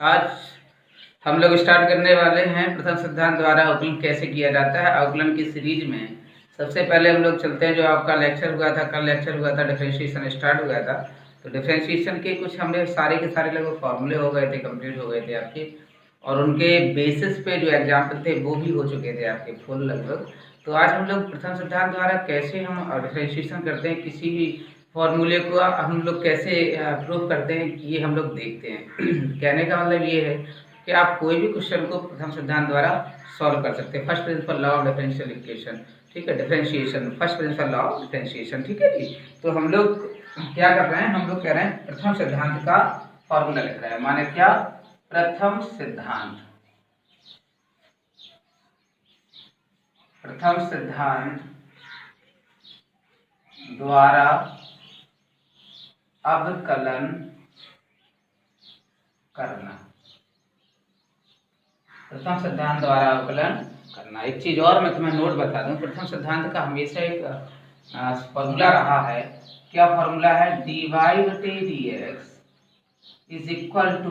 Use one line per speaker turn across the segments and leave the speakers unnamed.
आज हम लोग स्टार्ट करने वाले हैं प्रथम सिद्धांत द्वारा अवकलन कैसे किया जाता है। अवकलन की सीरीज में सबसे पहले हम लोग चलते हैं, जो आपका लेक्चर हुआ था, कल लेक्चर हुआ था, डिफरेंशिएशन स्टार्ट हुआ था। तो डिफरेंशिएशन के कुछ हमने सारे के सारे लगभग फॉर्मूले हो गए थे, कंप्लीट हो गए थे आपके, और उनके बेसिस पे जो एग्जाम्पल थे वो भी हो चुके थे आपके फुल लगभग। तो आज हम लोग प्रथम सिद्धांत द्वारा कैसे हम डिफरेंशिएशन करते हैं, किसी भी फॉर्मूले को हम लोग कैसे प्रूव करते हैं, ये हम लोग देखते हैं। कहने का मतलब ये है कि आप कोई भी क्वेश्चन को प्रथम सिद्धांत द्वारा सॉल्व कर सकते हैं। First principle law of differential equation, ठीक है, differentiation, first principle law of differentiation, ठीक है जी। तो हम लोग क्या कर रहे हैं, हम लोग कह रहे हैं प्रथम सिद्धांत का फॉर्मूला लिख रहे हैं। माने क्या, प्रथम सिद्धांत, प्रथम सिद्धांत द्वारा अवकलन करना, प्रथम सिद्धांत द्वारा अवकलन करना। एक चीज और मैं तुम्हें नोट बता दूं, प्रथम सिद्धांत का हमेशा एक फॉर्मूला रहा है। क्या फॉर्मूला है? dy बटे dx is equal to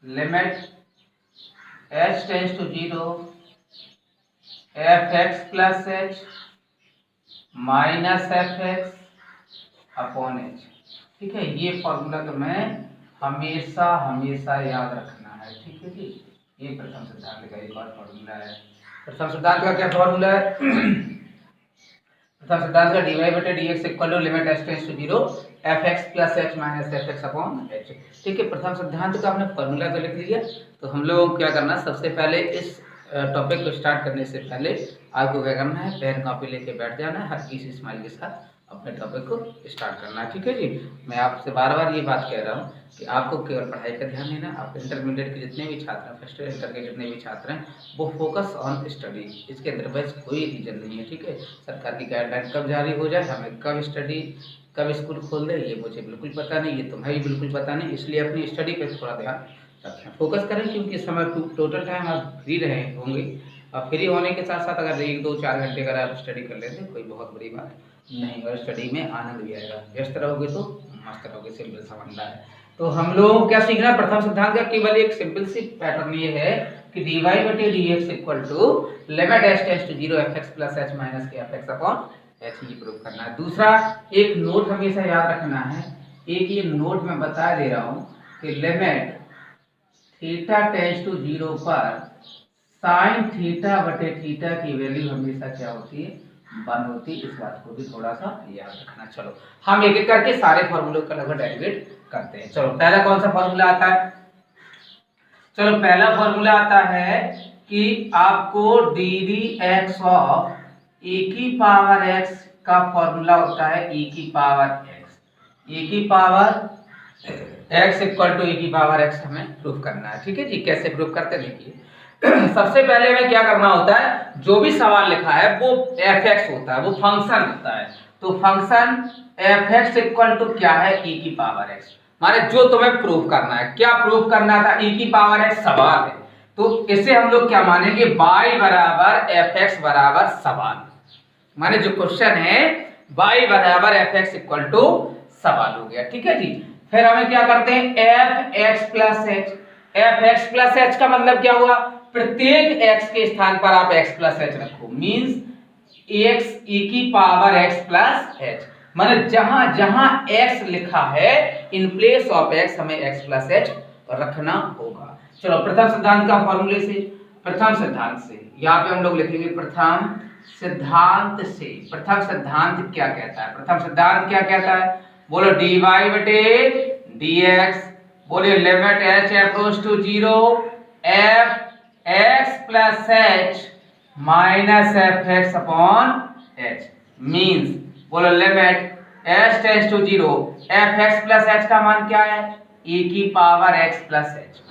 limit h tends to 0 fx plus h minus fx upon h। ठीक है, ये फॉर्मूला तो मैं हमेशा हमेशा याद रखना है, ठीक है जी। ये प्रथम सिद्धांत का एक और फॉर्मूला है। प्रथम सिद्धांत का क्या फॉर्मूला है? प्रथम सिद्धांत का dy बटे dx equal to limit h tends to 0 fx plus h minus fx upon h। ठीक है, प्रथम सिद्धांत का हमने फॉर्मूला तो लिख लिया। तो हम लोगों को क्या करना, सबसे पहले इस टॉपिक को स्टार्ट करने से पहले आपको क्या करना है, पेन कॉपी लेके बैठ जाना है, हर किसी स्माइल के साथ अपने टॉपिक को स्टार्ट करना है, ठीक है जी। मैं आपसे बार बार ये बात कह रहा हूँ कि आपको केवल पढ़ाई का ध्यान देना। आप इंटरमीडिएट के जितने भी छात्र हैं, फर्स्ट ईयर इंटर के जितने भी छात्र हैं, वो फोकस ऑन स्टडी, इसके अदरवाइज कोई रीजन नहीं है, ठीक है। सरकार की गाइडलाइन कब जारी हो जाए, हमें कब स्टडी, कब स्कूल खोल दे, ये मुझे बिल्कुल पता नहीं, ये तुम्हें भी बिल्कुल पता नहीं। इसलिए अपनी स्टडी पर थोड़ा ध्यान रखें, फोकस करें, क्योंकि इस समय टोटल टाइम आप फ्री रहे होंगे। और फ्री होने के साथ साथ अगर 1-2-4 घंटे अगर आप स्टडी कर लेते हैं, कोई बहुत बड़ी बात नहीं, और स्टडी में आनंद भी आएगा। व्यस्त रहोगे तो मस्त रहोगे, सिंपल सा मामला है। तो हम लोग क्या सीखना, प्रथम सिद्धांत का केवल एक सिंपल सी पैटर्न ये है कि dy बटे dx equal to limit h tends to 0 fx plus h minus के fx अपॉन h, ये प्रूव करना है। दूसरा एक नोट हमेशा याद रखना है, एक ये नोट मैं बता दे रहा हूँ कि लिमिट थीटा टेंड्स टू 0 पर साइन थीटा बटे थीटा की वैल्यू हमेशा क्या होती है, 1 होती है। इस बात को भी थोड़ा सा याद रखना। चलो हम एक एक करके सारे फॉर्मूलों का लगभग डेरिवेट करते हैं। चलो पहला कौन सा फॉर्मूला आता है? चलो पहला फॉर्मूला आता है कि आपको D D x of e की पावर x का फॉर्मूला होता है e की पावर x, e की power x equal to e की पावर x हमें प्रूफ करना है, ठीक है जी। कैसे प्रूफ करते हैं देखिए। सबसे पहले हमें क्या करना होता है, जो भी सवाल लिखा है वो fx होता है, वो फंक्शन होता है। तो फंक्शन fx इक्वल टू क्या है, e की पावर x। माने जो तुम्हें प्रूफ करना है, क्या प्रूफ करना था, e की पावर x सवाल है, तो इसे हम लोग क्या मानेंगे, y बराबर fx बराबर सवाल। माने जो क्वेश्चन है y बराबर fx इक्वल टू सवाल हो गया, ठीक है जी। फिर हमें क्या करते हैं, fx plus h, fx plus h का मतलब क्या हुआ, प्रत्येक x के स्थान पर आप x प्लस h रखो, मींस x e की पावर x प्लस h। माने जहां जहां x लिखा है, इन प्लेस ऑफ x हमें x प्लस h रखना होगा। चलो प्रथम सिद्धांत का फॉर्मूले से, प्रथम सिद्धांत से यहाँ पे हम लोग लिखेंगे प्रथम सिद्धांत से। प्रथम सिद्धांत क्या कहता है, प्रथम सिद्धांत क्या कहता है, बोलो dy बटे dx, बोले limit h approach to 0 f x plus h minus fx upon h, means बोलो limit h tends to 0 fx plus h का मान क्या है, e की power x plus h,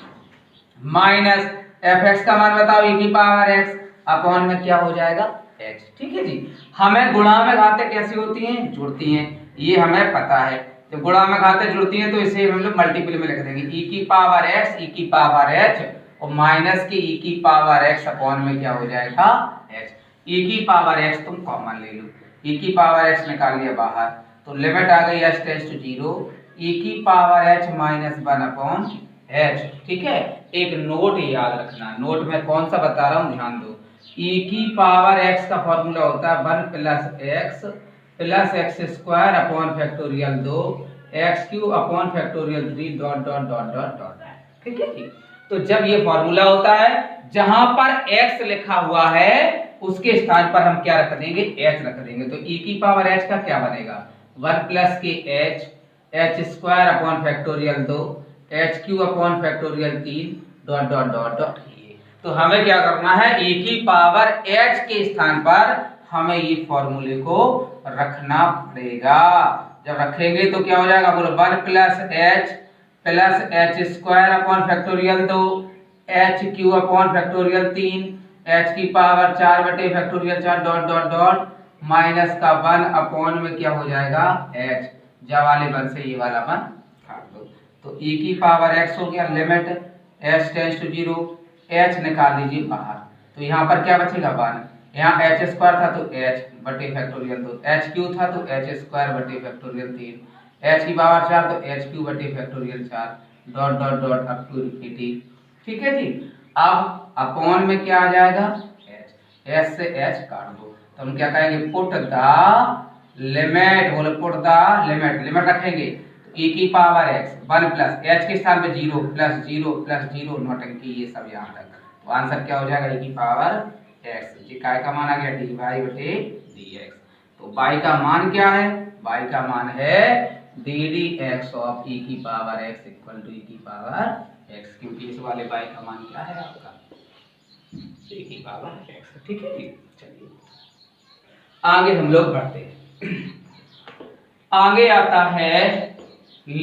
minus fx का मान बताओ, e की पावर x अपॉन में क्या हो जाएगा, h, ठीक है जी। हमें गुणा में घातें कैसी होती हैं, जुड़ती हैं, ये हमें पता है। जब गुणा में घातें जुड़ती हैं तो इसे हम लोग मल्टीपल में लिख देंगे, e की पावर x, e की पावर h और माइनस की e की पावर x अपॉन में क्या हो जाएगा, h। e की पावर x तुम कॉमन ले लो, e की पावर x निकाल लिया बाहर, तो लिमिट आ गई h टेंड्स टू 0 e की power h minus 1 upon H. ठीक है, एक नोट याद रखना, नोट में कौन सा बता रहा हूं ध्यान दो। ई की पावर एक्स का फॉर्मूला होता है 1 plus x square upon factorial 2 x cube upon factorial 3 dot dot dot dot dot. ठीक है जी। तो जब ये फॉर्मूला होता है जहां पर x लिखा हुआ है उसके स्थान पर हम क्या रख देंगे, h रख देंगे। तो e की पावर h का क्या बनेगा 1 प्लस के h square upon factorial 2 h cube upon factorial 3 dot dot dot dot. तो हमें क्या करना है, e की पावर h के स्थान पर हमें ये फॉर्मूले को रखना पड़ेगा। जब रखेंगे तो क्या हो जाएगा, बोलो 1 plus H square upon factorial 2 H Q upon factorial 3 H की पावर 4 बटे factorial 4 dot dot dot minus का 1 अपॉन में क्या हो जाएगा एच, जा वाले 1 से ये वाला 1 काट दो। तो e की पावर x हो गया, limit h tends to 0, h निकाल लीजिए बाहर। तो यहाँ पर क्या बचेगा 1, यहाँ एच स्क्वायर था तो h बटे फैक्टोरियल 2, एच क्यू था तो h स्क्वायर बटे फैक्टोरियल 3, h की पावर 4 तो h क्यू बटे factorial 4 dot dot dot up to infinity. ठीक है जी। अब अपॉन में क्या आ जाएगा h, h से h काट दो। तो हम क्या कहेंगे, पुट द लिमिट, बोले पुट द लिमिट, लिमिट रखेंगे तो e की पावर x 1 प्लस h के स्थान पे 0 प्लस 0 प्लस 0 नोटंकी ये सब यहाँ तक। तो आंसर क्या हो जाएगा, e की पावर x। ये काय का मान आ गया dy बटे dx। तो y का मान क्या है, y का मान है ddx ऑफ e की power x equal to e की पावर x, क्योंकि इस वाले y का मान क्या है आपका e की पावर x। ठीक है जी। चलिए आगे हम लोग बढ़ते हैं। आगे आता है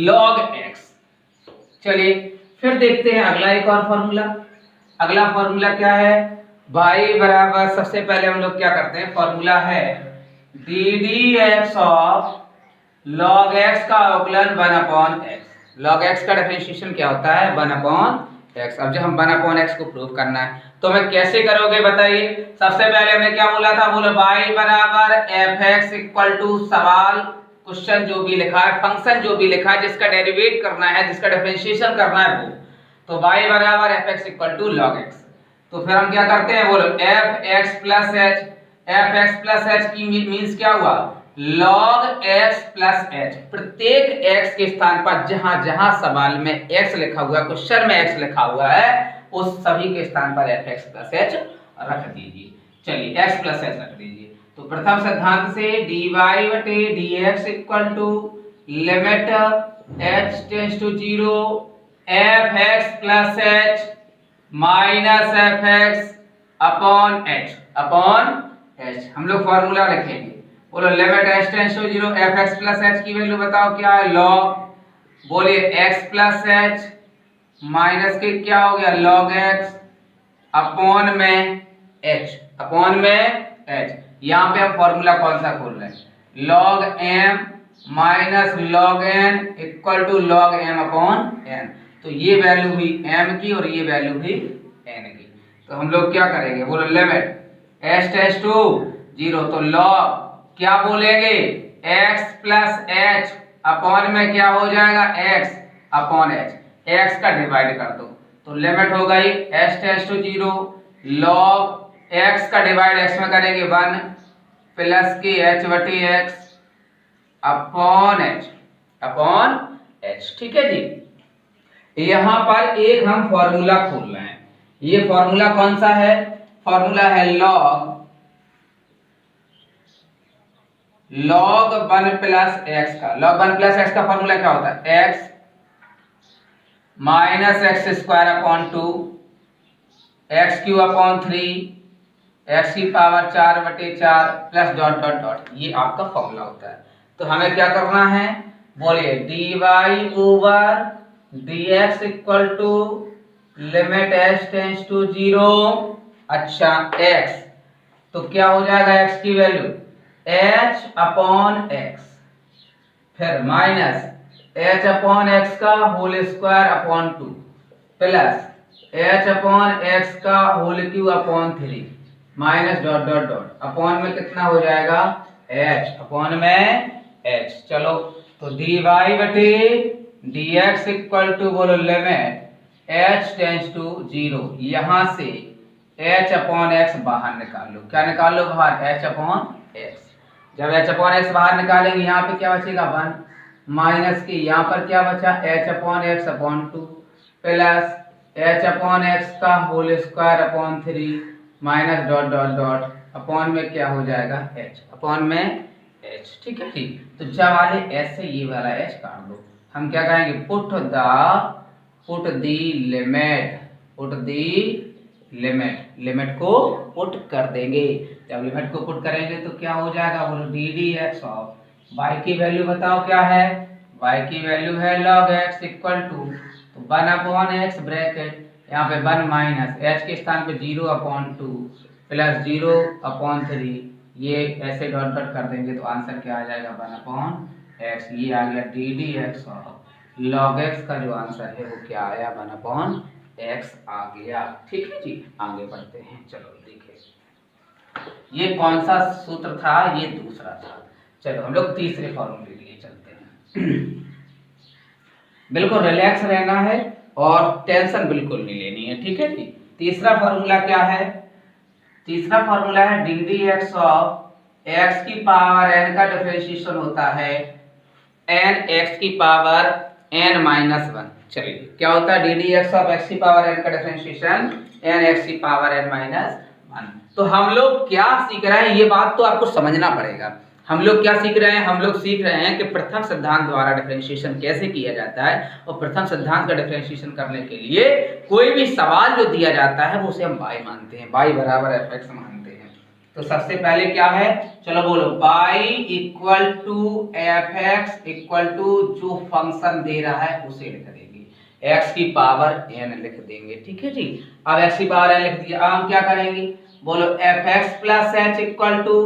log x। चलिए फिर देखते हैं अगला एक और फॉर्मूला। अगला फॉर्मूला क्या है, y बराबर, सबसे पहले हम लोग क्या करते हैं, फॉर्मूला है ddx ऑफ log x का अवकलन 1 अपॉन x। log x का डिफरेंशिएशन क्या होता है 1 अपॉन x। अब जब हम 1 अपॉन x को प्रूव करना है तो मैं कैसे करोगे बताइए। सबसे पहले हमने क्या बोला था, बोले y बराबर fx इक्वल टू सवाल क्वेश्चन जो भी लिखा है, फंक्शन जो भी लिखा है जिसका डेरिवेट करना है, जिसका डिफरेंशिएशन करना है वो, तो y बराबर fx equal to log x। तो फिर हम क्या करते हैं, बोलो fx plus h, fx plus h की मींस क्या हुआ log x प्लस h। प्रत्येक x के स्थान पर जहां जहां सवाल में x लिखा हुआ है, क्वेश्चन में x लिखा हुआ है, उस सभी के स्थान पर fx प्लस h रख दीजिए। चलिए x प्लस h रख दीजिए। तो प्रथम सिद्धांत से dy बटे dx equal to limit h tends to 0 fx plus h minus fx upon h। हम लोग फॉर्मूला लिखेंगे, बोलो limit h tends to 0 fx plus h की वैल्यू बताओ क्या है log, बोलिए x प्लस h माइनस के क्या हो गया log x अपॉन में h। यहाँ पे हम फॉर्मूला कौन सा खोल रहे हैं, log m minus log n equal to log m upon n। तो ये वैल्यू हुई m की और ये वैल्यू हुई n की। तो हम लोग क्या करेंगे, बोलो लिमिट h टेंड्स टू 0, तो log क्या बोलेंगे x प्लस h अपॉन में क्या हो जाएगा x अपॉन h, x का डिवाइड कर दो। तो लिमिट हो गई h tends to 0 log x का डिवाइड x में करेंगे 1 प्लस के h बटे x अपॉन h। ठीक है जी। यहां पर एक हम फॉर्मूला खोल रहे हैं। ये फॉर्मूला कौन सा है, फॉर्मूला है log 1 प्लस x का। log 1 प्लस x का फॉर्मूला क्या होता है, x minus x square upon 2 x Q upon 3 x की पावर 4 बटे 4 प्लस डॉट डॉट डॉट। ये आपका फॉर्मूला होता है। तो हमें क्या करना है, बोलिए dy over dx equal to limit h tends to 0। अच्छा x, तो क्या हो जाएगा x की वैल्यू h अपॉन x, फिर माइनस h अपॉन x का whole square upon 2 plus h upon x का whole cube upon 3 minus dot dot dot upon में कितना हो जाएगा h अपॉन में h। चलो तो dy बटे dx इक्वल टू बोलो लिमिट h टेंस टू 0, यहाँ से h अपॉन x बाहर निकाल लो। क्या निकाल लो बाहर? h upon x। जब h अपॉन x बाहर निकालेंगे यहाँ पे क्या बचेगा? 1 माइनस के यहाँ पर क्या बचा? h upon x upon 2 plus h upon x का whole square upon 3 minus dot dot dot upon में क्या हो जाएगा? h अपॉन में h। ठीक है ठीक। तो जब वाले h से ये वाला h काट दो। हम क्या कहेंगे? पुट दी लिमिट को पुट कर देंगे। जब लिमिट को पुट करेंगे तो क्या हो जाएगा? बोलो D D x of y की वैल्यू बताओ क्या है? y की वैल्यू है log x equal to 1 upon x bracket, यहाँ पे 1 माइनस h के स्थान पे 0 अपॉन 2 प्लस 0 अपॉन 3, ये ऐसे डॉट डॉट कर देंगे तो आंसर क्या आ जाएगा? 1 अपॉन x। ये आ गया D D x of log x का जो आंसर है वो क्या आया? 1 अपॉन x आ गया। ठीक है जी, आगे बढ़ते हैं। चलो देखिए ये कौन सा सूत्र था? ये दूसरा था। चलो हम लोग तीसरे फॉर्मूले लिए चलते हैं। बिल्कुल रिलैक्स रहना है और टेंशन बिल्कुल नहीं लेनी है। ठीक है जी। तीसरा फॉर्मूला क्या है? तीसरा फॉर्मूला है d D x of x की पावर n का डिफरेंशिएशन होता है n x की पावर n माइनस 1। चलिए क्या होता है? D D x of x की पावर n का डिफरेंशिएशन n x की पावर n माइनस 1। तो हम लोग क्या सीख रहे हैं? ये बात तो आपको समझना पड़ेगा। हम लोग क्या सीख रहे हैं? हम लोग सीख रहे हैं कि प्रथम सिद्धांत द्वारा डिफरेंशिएशन कैसे किया जाता है, और प्रथम सिद्धांत का डिफरेंशिएशन करने के लिए कोई भी सवाल जो दिया जाता है वो उसे हम y मानते हैं, y बराबर fx मानते हैं। तो सबसे पहले क्या है? चलो बोलो y equal to fx equal to जो फंक्शन दे रहा है उसे लिख देंगे, x की पावर n लिख देंगे। ठीक है जी। अब x की पावर n लिख दिया, अब हम क्या करेंगे? बोलो fx plus h equal to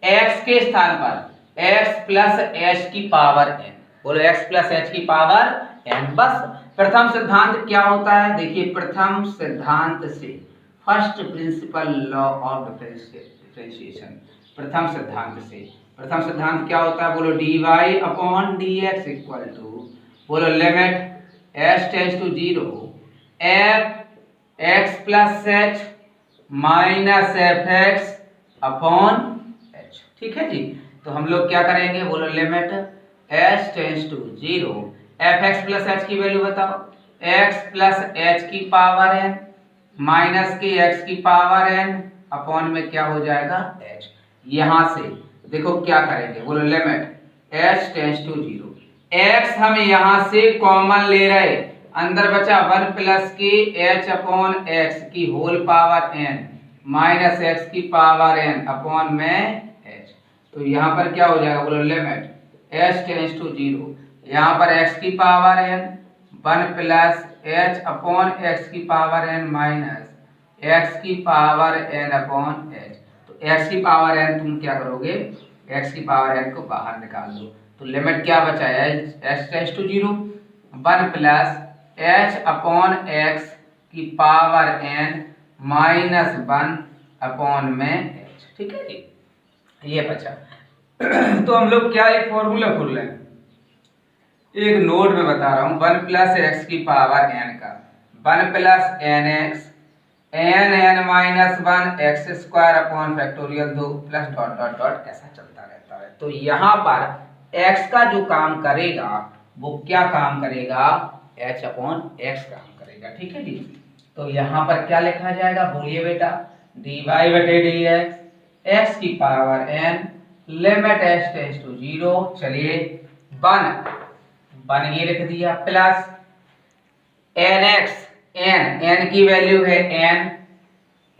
x के स्थान पर x प्लस h की पावर n। बोलो x प्लस h की पावर n। बस प्रथम सिद्धांत क्या होता है? देखिए प्रथम सिद्धांत से, first principle law of differentiation, प्रथम सिद्धांत क्या होता है? बोलो dy upon dx equal to, बोलो limit h tends to 0 f x plus h minus fx upon h। ठीक है जी। तो हम लोग क्या करेंगे? बोलो limit h tends to 0 fx plus h की वैल्यू बताओ, x प्लस h की पावर n माइनस के x की पावर n अपॉन में क्या हो जाएगा? h। यहां से देखो क्या करेंगे? बोलो limit h tends to 0, x हम यहां से कॉमन ले रहे, अंदर बचा 1 प्लस के h अपॉन x की whole power n minus x की पावर n अपॉन में h। तो यहाँ पर क्या हो जाएगा? बोलो लिमिट h टेंस टू 0, यहाँ पर x की power n 1 plus h upon x की पावर n माइनस x की पावर n अपॉन h। तो x की पावर n तुम क्या करोगे? x की पावर n को बाहर निकाल दो। तो लिमिट क्या बचा है? h tends to 0 1 plus h upon x की पावर n माइनस 1 अपॉन में h। ठीक है जी, ये बचा। तो हम लोग क्या एक फॉर्मूला खोल रहे हैं, एक नोट में बता रहा हूं, 1 प्लस एक्स की पावर n का 1 plus N X n minus 1 X square upon factorial 2 plus dot dot dot ऐसा चलता रहता है। तो यहाँ पर x का जो काम करेगा वो क्या काम करेगा? h अपॉन x काम करेगा। ठीक है जी। तो यहाँ पर क्या लिखा जाएगा? बोलिए बेटा, dy बटे dx x की power n limit h tends to 0, चलिए 1 ये लिख दिया, प्लस nx n की वैल्यू है n,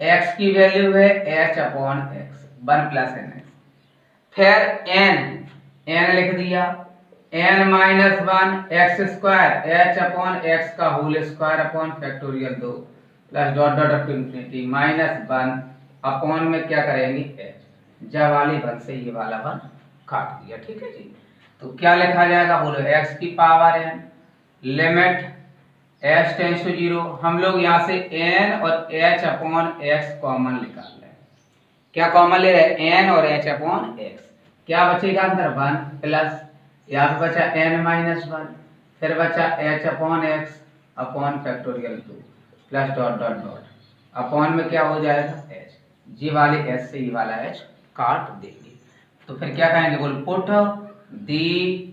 x की वैल्यू है h upon x, 1 plus nx, फिर n लिख दिया, n minus 1 X square h upon x का whole square upon factorial 2 plus dot dot up to infinity minus 1 upon में क्या करेंगे? h। जब वाली 1 से ये वाला 1 काट दिया। ठीक है जी। तो क्या लिखा जाएगा? बोलो x की power n limit h tends to 0, हम लोग यहाँ से n और h अपॉन x कॉमन निकाल रहे हैं। क्या कॉमन ले रहे हैं? n और h अपॉन x। क्या बचेगा अंदर? 1 प्लस यहाँ पे बचा n माइनस 1, फिर बचा h upon x upon factorial 2 plus dot dot dot upon में क्या हो जाएगा एच, ये वाले एच से ये वाला एच काट देंगे। तो फिर क्या कहेंगे, बोल पुट दी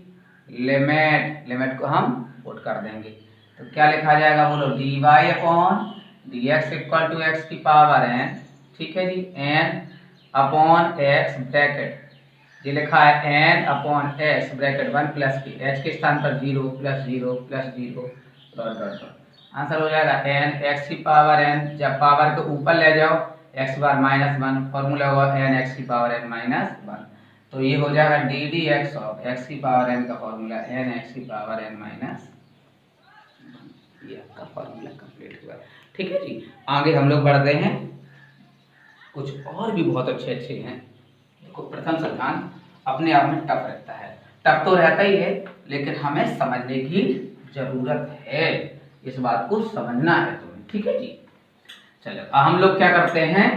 लिमिट, लिमिट को हम पुट कर देंगे। तो क्या लिखा जाएगा, बोलो D Y upon D x equal to X की पावर एन, ठीक है जी, एन अपॉन एक्स ब्रैकेट, ये लिखा है N upon X bracket 1 plus की एच के स्थान पर 0 plus 0 plus 0 dot dot dot. Answer हो जाएगा एन एक्स की पावर एन, जब पावर के ऊपर ले जाओ एक्स बार माइनस 1, फॉर्मूला होगा एन एक्स की पावर एन माइनस 1। तो ये हो जाएगा D D x of x की पावर एन का फॉर्मूला एन एक्स की पावर एन माइनस, ये आपका फॉर्मूला कंप्लीट हुआ। ठीक है जी, आगे हम लोग बढ़ते हैं, कुछ और भी बहुत अच्छे अच्छे हैं। देखो प्रथम सिद्धांत अपने आप में टफ रहता है, टफ तो रहता ही है, लेकिन हमें समझने की जरूरत है, इस बात को समझना है तुम्हें। ठीक है जी, चलो हम लोग क्या करते हैं,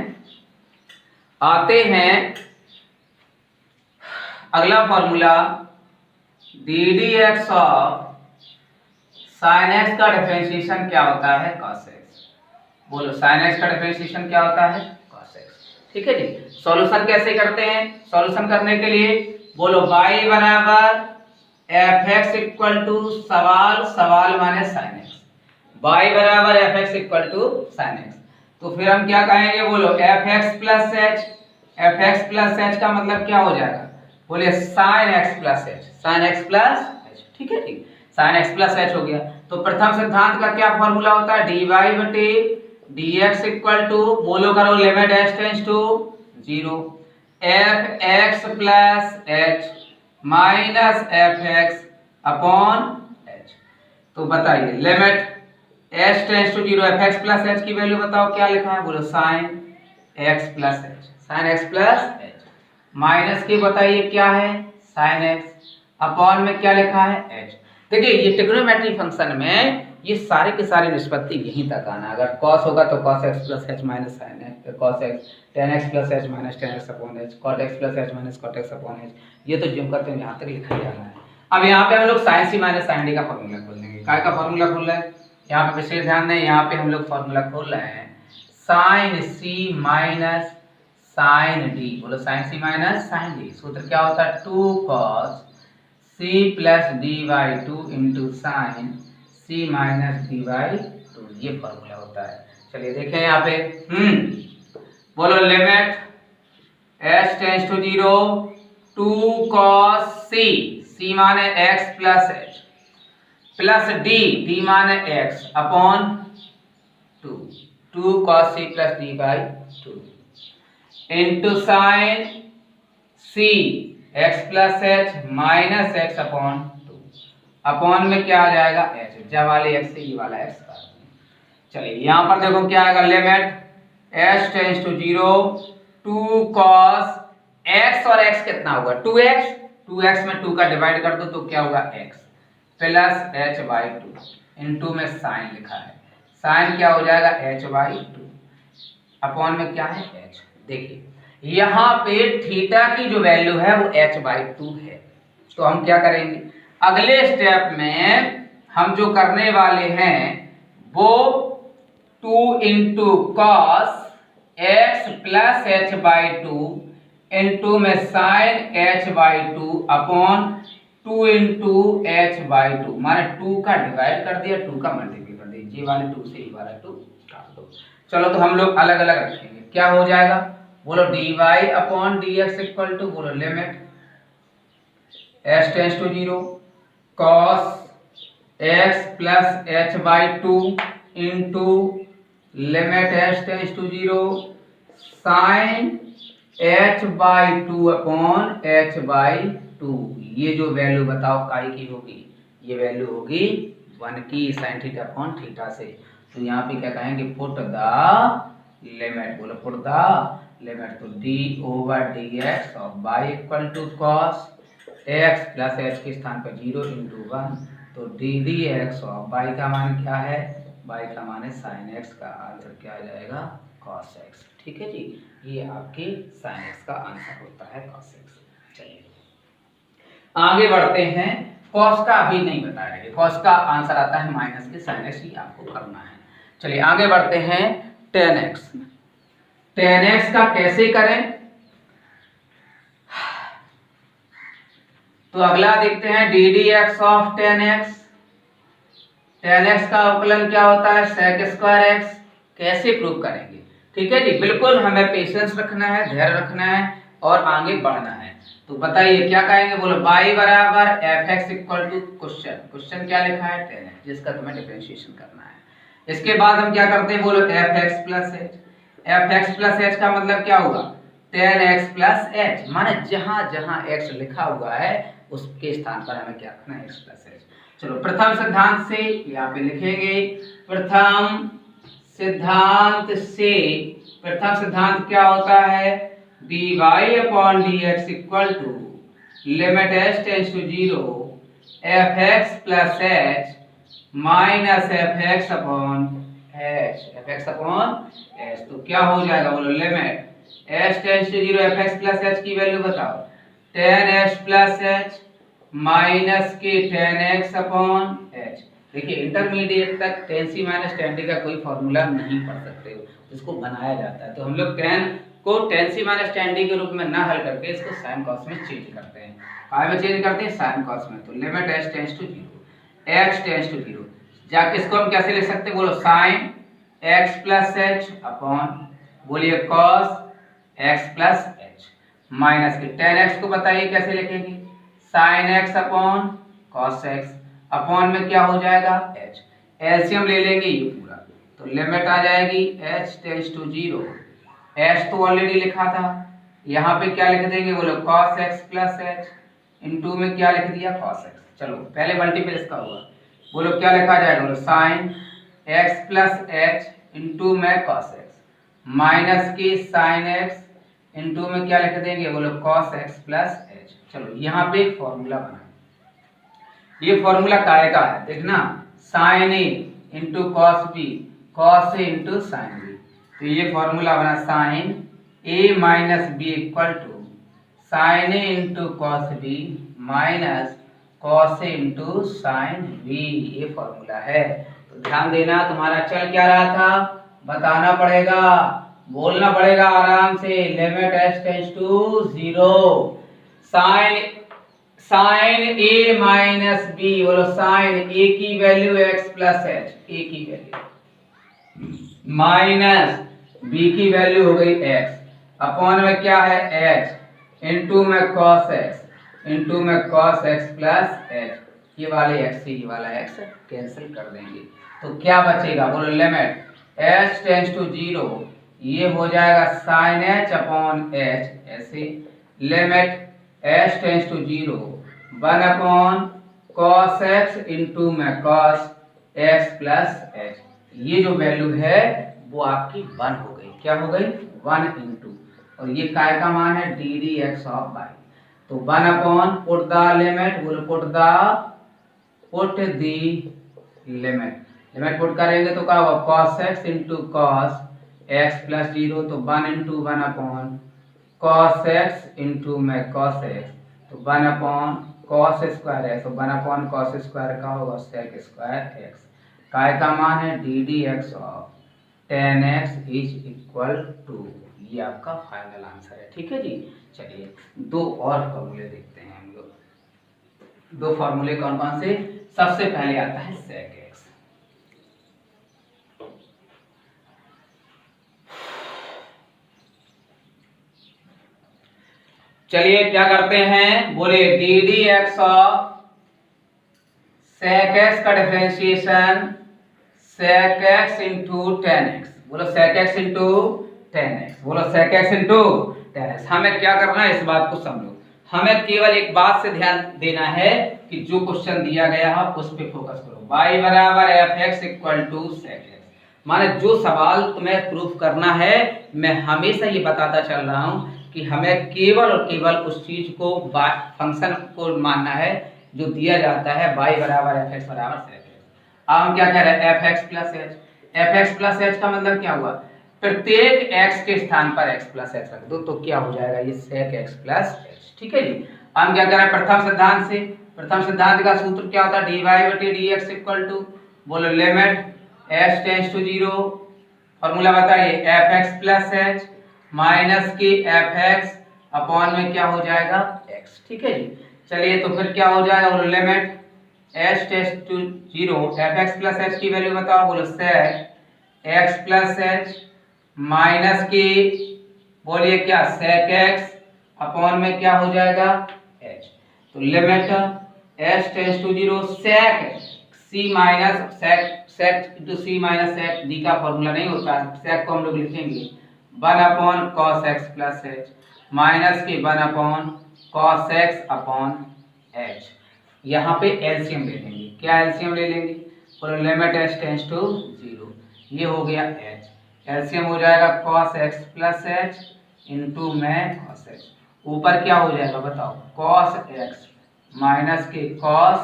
आते हैं अगला formula D D x of sine x का डिफरेंशिएशन क्या होता है कॉस एक्स। बोलो साइन एक्स का डिफरेंशिएशन क्या होता है कॉस एक्स। ठीक है जी, सॉल्यूशन कैसे करते हैं, सॉल्यूशन करने के लिए बोलो y बराबर एफ एक्स इक्वल टू सवाल, सवाल माने साइन एक्स, y बराबर F x equal to sine X. तो फिर हम क्या कहेंगे, बोलो F x plus H, F x plus H का मतलब क्या हो जाएगा, बोलिए sine x plus H, sine x plus H. ठीक है ठीक, साइन एक्स प्लस एच हो गया। तो प्रथम सिद्धांत का क्या फॉर्मूला होता है, डी वाई बटे डी एक्स इक्वल टू, बोलो करो limit H tends to 0 F x plus H minus F x upon H. तो बताइए limit H tends to 0 F x plus H की वैल्यू बताओ क्या लिखा है, बोलो sine x plus H, sine x plus H minus की बताइए क्या है साइन एक्स, अपॉन में क्या लिखा है एच। देखिए ये ट्रिग्नोमेट्री फंक्शन में ये सारे के सारे निष्पत्ति यहीं तक आना, अगर cos होगा तो cos x plus H minus sine x, cos x tan x plus H minus tan x upon H, cot x plus H minus cot x upon H, ये तो जिम करते हैं यहाँ तक लिखा जाना है। अब यहाँ पे हम लोग साइन सी माइनस साइन डी का फॉर्मूला खोल लेंगे। काय का फॉर्मूला खोल रहे हैं, यहाँ पे विशेष ध्यान दें, यहाँ पे हम लोग फॉर्मूला खोल रहे हैं साइन सी माइनस साइन डी। बोलो साइन सी माइनस साइन डी, सूत्र क्या होता है 2 cos c plus D by 2 into sine c minus D by 2, ये फॉर्मूला होता है। चलिए देखें यहाँ पे, बोलो limit h tends to 0 2 cos c, c माने x plus h plus d, d माने x upon 2 cos c plus d by 2 into sine c x plus h minus x upon 2, upon में क्या आ जाएगा h, जब वाले x से ये वाला x का। चलिए यहाँ पर देखो क्या आएगा, limit h tends to 0 2 cos x और x कितना होगा 2x, 2x में 2 का डिवाइड कर दो तो क्या होगा x plus h by 2 into में साइन लिखा है, साइन क्या हो जाएगा h बाई 2 अपॉन में क्या है h। देखिए यहाँ पे थीटा की जो वैल्यू है वो h बाई 2 है। तो हम क्या करेंगे, अगले स्टेप में हम जो करने वाले हैं वो 2 into cos x plus h by 2 into में sine h by 2 upon 2 into h by 2, माने 2 का डिवाइड कर दिया 2 का मल्टीप्लाई कर दिया, ये वाले 2 से ये वाला 2 काट दो। चलो तो हम लोग अलग अलग रखेंगे, क्या हो जाएगा, बोलो D Y upon D x equal to, बोलो limit H tends to 0 cos x plus h by 2 into limit H tends to 0 sine h by 2 upon h by 2। ये जो वैल्यू बताओ काई की होगी, ये वैल्यू होगी 1 की साइन थीटा अपॉन थीटा से। तो यहाँ पे क्या कहेंगे, पुट द लिमिट, बोलो पुट द लिमिट, तो d over d x of y equal to cos x plus h के स्थान पर 0 इंटू 1, तो d D x of y का मान क्या है, बाई का मान है साइन एक्स, का आंसर क्या आ जाएगा कॉस एक्स। ठीक है जी, ये आपके साइन एक्स का आंसर होता है कॉस एक्स। चलिए आगे बढ़ते हैं, कॉस का अभी नहीं बता रहे, कॉस का आंसर आता है माइनस के साइन एक्स, ही आपको करना है। चलिए आगे बढ़ते हैं टेन एक्स। टेन एक्स का कैसे करें, तो अगला देखते हैं D D x of ten x. Ten x का अवकलन क्या होता है, सेक स्क्वायर एक्स। कैसे प्रूव करेंगे, ठीक है जी, बिल्कुल हमें पेशेंस रखना है, धैर्य रखना है और आगे बढ़ना है। तो बताइए क्या कहेंगे, बोलो y बराबर F x equal to question, question क्या लिखा है टेन एक्स, जिसका तुम्हें डिफरेंशिएशन करना है। इसके बाद हम क्या करते हैं, बोलो F x plus H. F x plus H का मतलब क्या हुआ, टेन एक्स प्लस एच, माने जहां जहां एक्स लिखा हुआ है उसके स्थान पर हमें क्या करना है, एक्स प्लस एच। चलो प्रथम सिद्धांत से यहाँ पे लिखेंगे, प्रथम सिद्धांत से, प्रथम सिद्धांत क्या होता है, dy upon dx equal to limit h tends to 0 fx plus h minus fx upon h, fx upon h। तो क्या हो जाएगा, बोलो limit h tends to 0 fx plus h की वैल्यू बताओ, tan h plus h minus के tan x upon h। देखिए intermediate तक tan c minus tan d का कोई फॉर्मूला नहीं पढ़ सकते हो, इसको बनाया जाता है। तो हम लोग tan को tan c minus tan d के रूप में ना हल करके इसको sin cos में चेंज करते हैं। काय में चेंज करते हैं, sin cos में। तो limit h tends to 0 x tends to 0, जाके इसको हम कैसे लिख सकते हैं, बोलो sin x plus h upon, बोलिए cos x plus h minus के tan x को बताइए कैसे लिखेंगे, sin x upon cos x, upon में क्या हो जाएगा h, एलसीएम ले लेंगे ये पूरा, तो लिमिट आ जाएगी h टेंड्स टू 0, h तो ऑलरेडी लिखा था, यहाँ पे क्या लिख देंगे, बोलो cos x plus h, into में क्या लिख दिया cos x। चलो पहले मल्टीपल इसका होगा, बोलो क्या लिखा जाएगा, बोलो sin x plus h into में cos x माइनस की sin x इनटू में क्या लिख देंगे, बोलो cos x प्लस h। चलो यहाँ पे एक फॉर्मूला बना, ये फॉर्मूला काय का है देखना, sin a into cos b, cos a into sin b। तो ये फॉर्मूला बना sin a minus b equal to sin a into cos b minus cos a into sin b, ये फॉर्मूला है। तो ध्यान देना, तुम्हारा चल क्या रहा था, बताना पड़ेगा, बोलना पड़ेगा आराम से, limit h tends to 0 sin a minus b, बोलो sin a की value x plus h, a की वैल्यू माइनस b की वैल्यू हो गई x, अपॉन में क्या है h, इनटू में cos x, इनटू में cos x प्लस h, ये वाले x से ये वाला x कैंसिल कर देंगे, तो क्या बचेगा, बोलो लिमिट h टेंड्स टू 0, ये हो जाएगा sin h अपॉन h, ऐसे limit h tends to 0 1 upon cos x into में cos x प्लस h, ये जो वैल्यू है वो आपकी 1 हो गई, क्या हो गई 1 इनटू, और ये काय का मान है d D x of y। तो 1 अपॉन पुट द लिमिट, बोलो put the limit, limit put करेंगे तो क्या होगा cos x into cos x plus 0, तो 1 into 1 upon cos x into में cos x, तो 1 अपॉन cos स्क्वायर x, तो 1 अपॉन cos स्क्वायर का होगा sec स्क्वायर x, काय का मान है d D x of tan x is equal to, ये आपका फाइनल आंसर है, ठीक है जी। चलिए दो और फॉर्मूले देखते हैं हम लोग, दो फॉर्मूले कौन कौन से, सबसे पहले आता है sec x। चलिए क्या करते हैं, बोले D D x of sec x का differentiation sec x into tan x, बोलो sec x into tan x, बोलो sec x into tan x। हमें क्या करना है, इस बात को समझो, हमें केवल एक बात से ध्यान देना है कि जो क्वेश्चन दिया गया है उस पे फोकस करो, y बराबर F x equal to sec x, माने जो सवाल तुम्हें प्रूफ करना है, मैं हमेशा ये बताता चल रहा हूं कि हमें केवल और केवल उस चीज को फंक्शन को मानना है जो दिया जाता है y बराबर एफ एक्स बराबर sec x। अब हम क्या कह रहे हैं, F x plus H, F x plus H का मतलब क्या हुआ, प्रत्येक x के स्थान पर x प्लस एच रख दो, तो क्या हो जाएगा ये sec x प्लस एच, ठीक है जी। हम क्या कह रहे हैं, प्रथम सिद्धांत से, प्रथम सिद्धांत का सूत्र क्या होता है, dy बटे dx इक्वल टू, बोलो limit h tends to 0, formula बताइए, fx प्लस h माइनस की fx अपॉन में क्या हो जाएगा x, ठीक है जी। चलिए तो फिर क्या हो जाएगा, बोलो limit h tends to 0, fx plus h की वैल्यू बताओ, बोलो sec x plus h minus की, बोलिए क्या, sec x अपॉन में क्या हो जाएगा h। तो limit h tends to 0 sec c minus sec into c minus sec d का फॉर्मूला नहीं होता, sec को हम लोग लिखेंगे 1 upon cos x plus h minus की 1 upon cos x upon h। यहाँ पे एलसीएम ले लेंगे, क्या एलसीएम ले लेंगे, बोलो लिमिट h टेंड्स टू 0, ये हो गया h, एलसीएम हो जाएगा cos x plus h into में cos x, ऊपर क्या हो जाएगा बताओ, cos x माइनस के cos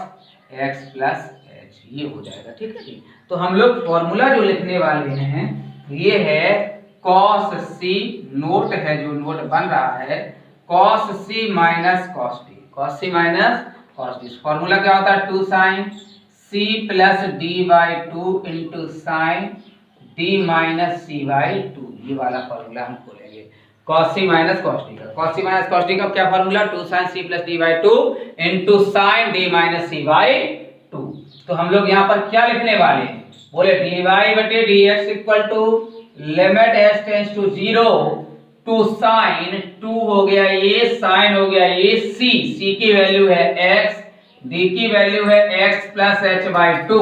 x प्लस h, ये हो जाएगा, ठीक है जी। तो हम लोग फॉर्मूला जो लिखने वाले हैं ये है cos c, नोट है जो नोट बन रहा है cos c minus cos d, cos c minus cos d। Formula क्या होता है, 2 sin c plus d by 2 into sign d minus c by 2, ये वाला फॉर्मूला हम खोलेंगे cos c minus cos d का। cos c minus cos d का क्या formula, 2 sin c plus d by 2 into sign d minus c by 2। तो हम लोग यहाँ पर क्या लिखने वाले हैं, बोले dy बटे dx equal to limit h tends to 0 two sine 2 हो गया ये, साइन हो गया ये, c की वैल्यू है x, d की वैल्यू है x plus h by 2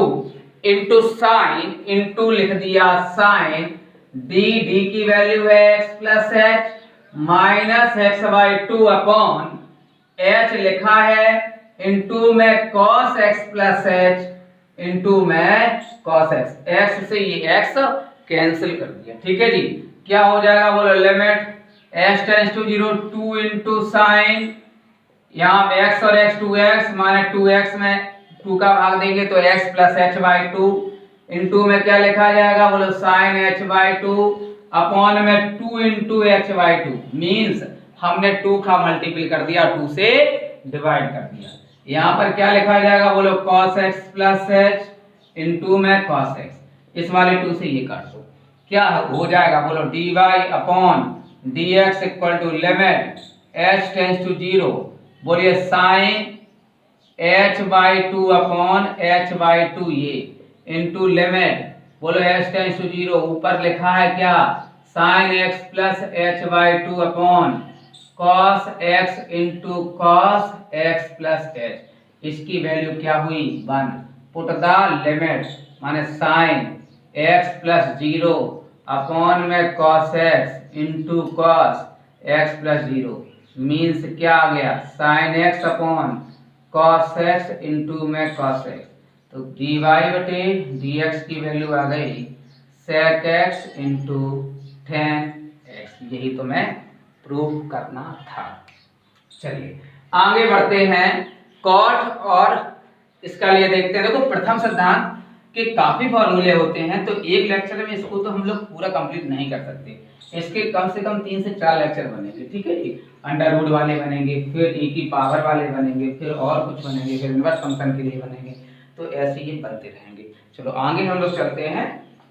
into sign, into लिख दिया साइन, d की वैल्यू है x plus h minus x by 2 अपॉन h लिखा है, इंटू में cos x plus h into में cos x, x से ये x कैंसिल कर दिया, ठीक है जी। क्या हो जाएगा, बोलो limit h tends to 0 2 into sine, यहाँ x और x 2x माने 2x में 2 का भाग देंगे तो x plus h by 2 into में क्या लिखा जाएगा, बोलो साइन h बाई 2 अपॉन में 2 इंटू h बाई 2, मीन्स हमने 2 का मल्टीपल कर दिया, 2 से डिवाइड कर दिया। यहाँ पर क्या लिखा जाएगा, बोलो cos x plus h into में cos x, इस वाले 2 से ये काट दो, क्या हो जाएगा, बोलो dy upon dx equal to limit h tends to 0, बोलिए साइन h बाई 2 अपॉन h बाई 2 ये इंटू लिमिट, बोलो h टेंड्स टू 0, ऊपर लिखा है क्या, sine x plus h by 2 upon cos x into cos x plus h, इसकी value क्या हुई 1, पुट द लिमिट माने साइन x प्लस 0 अपॉन में cos x into cos x plus 0, means क्या आ गया, sine x upon cos x into में cos x। तो dy बटे dx की वैल्यू आ गई sec x into tan x, यही तो मैं प्रूव करना था। चलिए आगे बढ़ते हैं, कॉट और इसका लिए देखते हैं। देखो प्रथम सिद्धांत के काफी फॉर्मूले होते हैं, तो एक लेक्चर में इसको तो हम लोग पूरा कंप्लीट नहीं कर सकते, इसके कम से कम 3 से 4 लेक्चर बनेंगे, ठीक है जी। अंडर रूट वाले बनेंगे, फिर e की पावर वाले बनेंगे, फिर और कुछ बनेंगे, फिर इनवर्स फंक्शन के लिए बनेंगे, तो ऐसे ही बनते रहेंगे। चलो आगे हम लोग चलते हैं,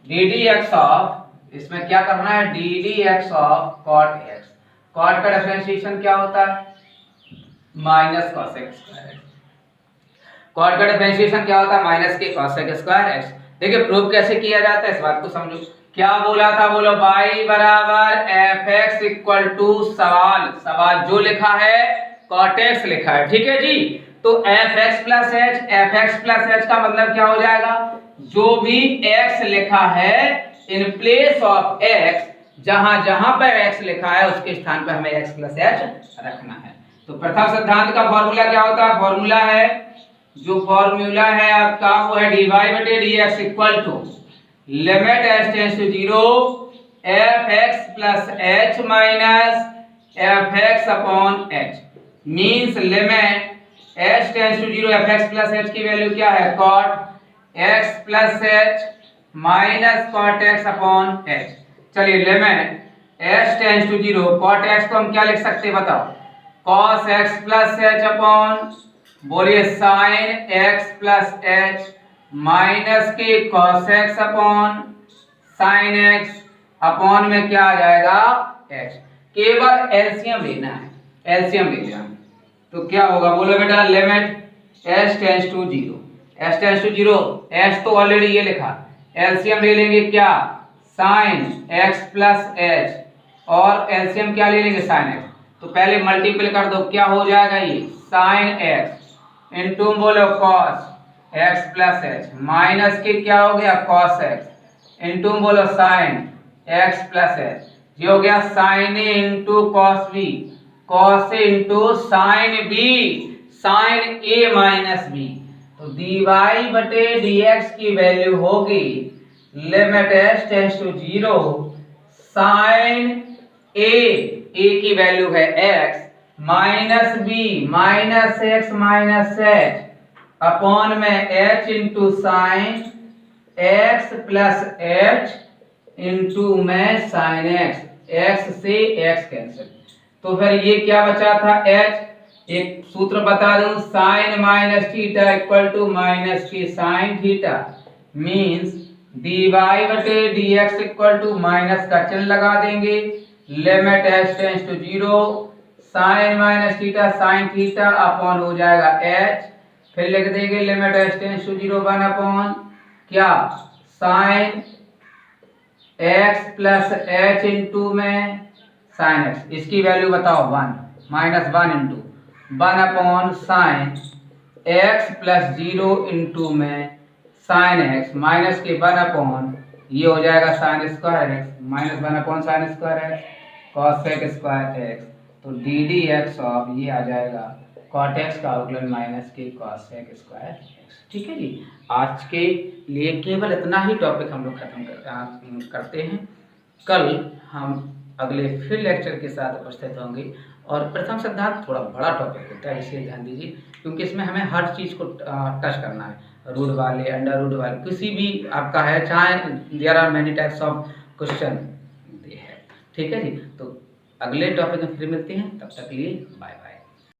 डी डी एक्स ऑफ, इसमें क्या करना है, d D x of cot x, cot का डिफरेंशिएशन क्या होता है, minus cos x square, cot का डिफरेंशिएशन क्या होता है, माइनस के कॉस एक्स स्क्वायर एक्स। देखिए प्रूव कैसे किया जाता है, इस बात को समझो। क्या बोला था, बोलो y बराबर एफ एक्स इक्वल टू, सवाल जो लिखा है कॉट एक्स लिखा है, ठीक है जी। तो F x plus H, F x plus H का मतलब क्या हो जाएगा, जो भी x लिखा है इन प्लेस ऑफ x, जहां जहां पर x लिखा है उसके स्थान पर हमें x प्लस एच रखना है। तो प्रथम सिद्धांत का फॉर्मूला क्या होता है, फॉर्मूला है, जो फॉर्मूला है आपका वो है dy बटे dx equal to limit h tends to 0 F x plus H minus F x upon h, means limit h tends to 0 F x plus H की वैल्यू क्या है, cot x plus H minus cot x upon h. चलिए limit h tends to 0 cot x को हम क्या लिख सकते हैं बताओ, cos x plus h upon बोलिए sine x plus H minus के cos x upon sine x upon में क्या आ जाएगा एक्स। केवल एलसीएम लेना है, एलसीएम ले लिया तो क्या होगा बोलो बेटा, limit s tends to zero, s tends to zero, s तो ऑलरेडी ये लिखा, एलसीएम ले लेंगे क्या साइन एक्स प्लस एच और एलसीएम क्या ले लेंगे साइन एक्स। तो पहले मल्टीपल कर दो, क्या हो जाएगा ये साइन एक्स इनटू बोलो cos x plus H minus के क्या हो गया कॉस एक्स इनटू बोलो साइन एक्स प्लस एच, ये हो गया sine a into cos b, cos a into sine b, sine a minus b. तो dy बटे dx की वैल्यू होगी limit s tends to zero sine a की value है x minus b minus x minus h upon में h into sine x plus h into में sine x, x से x cancel. तो फिर ये क्या बचा था h, एक सूत्र बता दूं sine minus theta equal to minus की साइन थीटा मींस dy बटे dx इक्वल टू माइनस का चिन्ह लगा देंगे limit s tends to zero sine minus theta sine theta upon हो जाएगा h, फिर लिख देंगे limit s tends to zero one upon क्या sine x plus h into में साइन एक्स, इसकी वैल्यू बताओ one minus one into one upon sine x plus zero into में साइन एक्स माइनस के वन अपॉन ये हो जाएगा sine square x minus one upon sine square x cos square x. तो d D x of ये आ जाएगा cot x का अवकलन माइनस के कॉस स्क्वायर एक्स। ठीक है जी, आज के लिए केवल इतना ही टॉपिक हम लोग खत्म करते हैं। कल हम अगले फिर लेक्चर के साथ उपस्थित होंगे और प्रथम सिद्धांत थोड़ा बड़ा टॉपिक होता है, इसलिए ध्यान दीजिए क्योंकि इसमें हमें हर चीज़ को टच करना है, रूट वाले अंडर रूट वाले किसी भी आपका है, चाहे there are many types of question है। ठीक है जी, तो अगले टॉपिक में फिर मिलते हैं, तब तक के लिए बाय बाय।